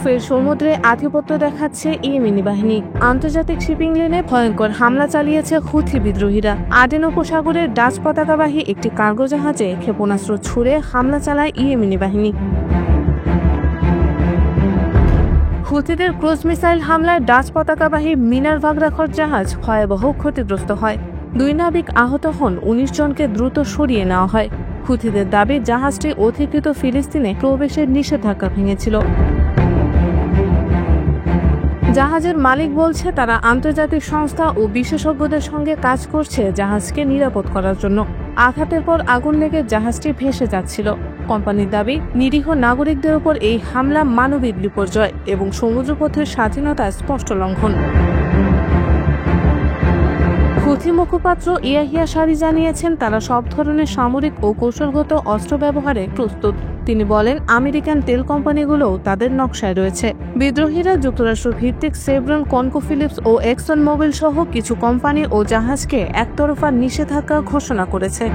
ফের সমুদ্রে আধিপত্য দেখাচ্ছে ইয়েমেনি বাহিনী। আন্তর্জাতিক শিপিং লেনে ভয়ঙ্কর হামলা চালিয়েছে হুথি বিদ্রোহীরা। আডেন উপসাগরের ডাচ পতাকাবাহী একটি কার্গো জাহাজে ক্ষেপণাস্ত্র ছুড়ে হামলা চালায় ইয়েমেনি বাহিনী। হুথিদের ক্রুজ মিসাইল হামলায় ডাচ পতাকাবাহী মিনার ভাগরাখর জাহাজ ভয়াবহ ক্ষতিগ্রস্ত হয়। 2 নাবিক আহত হন, 19 জনকে দ্রুত সরিয়ে নেওয়া হয়। হুথিদের দাবি জাহাজটি অধিকৃত ফিলিস্তিনে প্রবেশের নিষেধাজ্ঞা ভেঙেছিল। জাহাজের মালিক বলছে তারা আন্তর্জাতিক সংস্থা ও বিশেষজ্ঞদের সঙ্গে কাজ করছে জাহাজকে নিরাপদ করার জন্য। আঘাতের পর আগুন লেগে জাহাজটি ভেসে যাচ্ছিল। কোম্পানির দাবি, নিরীহ নাগরিকদের উপর এই হামলা মানবিক বিপর্যয় এবং সমুদ্রপথের স্বাধীনতার স্পষ্ট লঙ্ঘন। হুথি মুখপাত্র ইয়াহিয়া সারি জানিয়েছেন তারা সব ধরনের সামরিক ও কৌশলগত অস্ত্র ব্যবহারে প্রস্তুত। তিনি বলেন, আমেরিকান তেল কোম্পানিগুলোও তাদের নকশায় রয়েছে। বিদ্রোহীরা যুক্তরাষ্ট্র ভিত্তিক সেভরন, কনকোফিলিপস ও এক্সন মোবিল সহ কিছু কোম্পানি ও জাহাজকে একতরফা নিষেধাজ্ঞা ঘোষণা করেছে।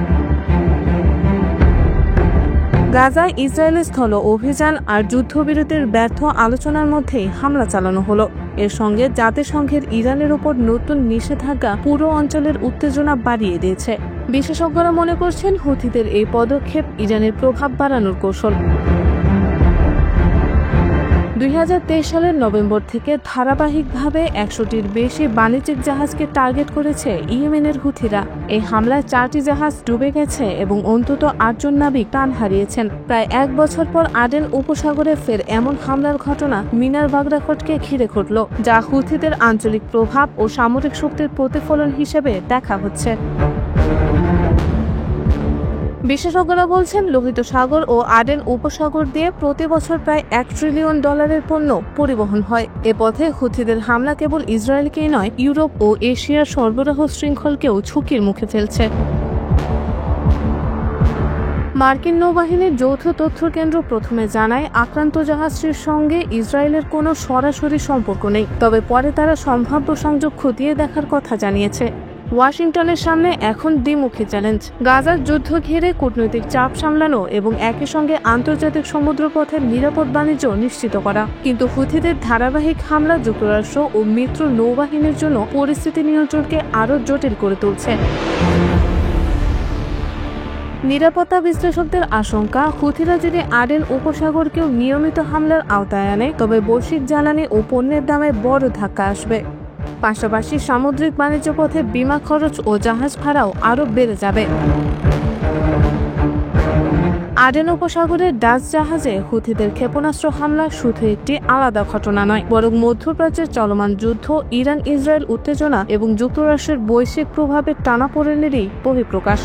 গাজায় ইসরায়েলের স্থল অভিযান আর যুদ্ধবিরতির ব্যর্থ আলোচনার মধ্যেই হামলা চালানো হলো। এর সঙ্গে জাতিসংঘের ইরানের উপর নতুন নিষেধাজ্ঞা পুরো অঞ্চলের উত্তেজনা বাড়িয়ে দিয়েছে। বিশেষজ্ঞরা মনে করছেন হুথিদের এই পদক্ষেপ ইরানের প্রভাব বাড়ানোর কৌশল। 2023 সালের নভেম্বর থেকে ধারাবাহিকভাবে 100টির বেশি বাণিজ্যিক জাহাজকে টার্গেট করেছে ইয়েমেনের হুথিরা। এই হামলায় 4টি জাহাজ ডুবে গেছে এবং অন্তত 8 জন নাবিক প্রাণ হারিয়েছেন। প্রায় 1 বছর পর আডেন উপসাগরে ফের এমন হামলার ঘটনা মিনার ভাগরাখটকে ঘিরে ঘটল, যা হুথিদের আঞ্চলিক প্রভাব ও সামরিক শক্তির প্রতিফলন হিসেবে দেখা হচ্ছে। বিশেষজ্ঞরা বলছেন লোহিত সাগর ও আডেন উপসাগর দিয়ে প্রতি বছর প্রায় $1 ট্রিলিয়ন পণ্য পরিবহন হয়। এ পথে হুথিদের হামলা কেবল ইসরায়েলকেই নয়, ইউরোপ ও এশিয়ার সরবরাহ শৃঙ্খলকেও ঝুঁকির মুখে ফেলছে। মার্কিন নৌবাহিনীর যৌথ তথ্য কেন্দ্র প্রথমে জানায় আক্রান্ত জাহাজটির সঙ্গে ইসরায়েলের কোনো সরাসরি সম্পর্ক নেই, তবে পরে তারা সম্ভাব্য সংযোগ খতিয়ে দেখার কথা জানিয়েছে। ওয়াশিংটনের সামনে এখন দ্বিমুখী চ্যালেঞ্জ, গাজার যুদ্ধ ঘিরে কূটনৈতিক চাপ সামলানো এবং একই সঙ্গে আন্তর্জাতিক সমুদ্রপথের নিরাপদ বাণিজ্য নিশ্চিত করা। কিন্তু হুথিদের ধারাবাহিক হামলা যুক্তরাষ্ট্র ও মিত্র নৌবাহিনীর জন্য পরিস্থিতি নিয়ন্ত্রণকে আরও জটিল করে তুলছে। নিরাপত্তা বিশ্লেষকদের আশঙ্কা, হুথিরা যদি আডেন উপসাগরকেও নিয়মিত হামলার আওতায় আনে তবে বৈশ্বিক জ্বালানি ও পণ্যের দামে বড় ধাক্কা আসবে। পাশাপাশি সামুদ্রিক বাণিজ্য পথে বিমা খরচ ও জাহাজ ভাড়াও আরও বেড়ে যাবে। আডেন উপসাগরের ডাচ জাহাজে হুথিদের ক্ষেপণাস্ত্র হামলা শুধু একটি আলাদা ঘটনা নয়, বরং মধ্যপ্রাচ্যের চলমান যুদ্ধ, ইরান ইসরায়েল উত্তেজনা এবং যুক্তরাষ্ট্রের বৈশ্বিক প্রভাবের টানাপোড়েনেরই বহিঃপ্রকাশ।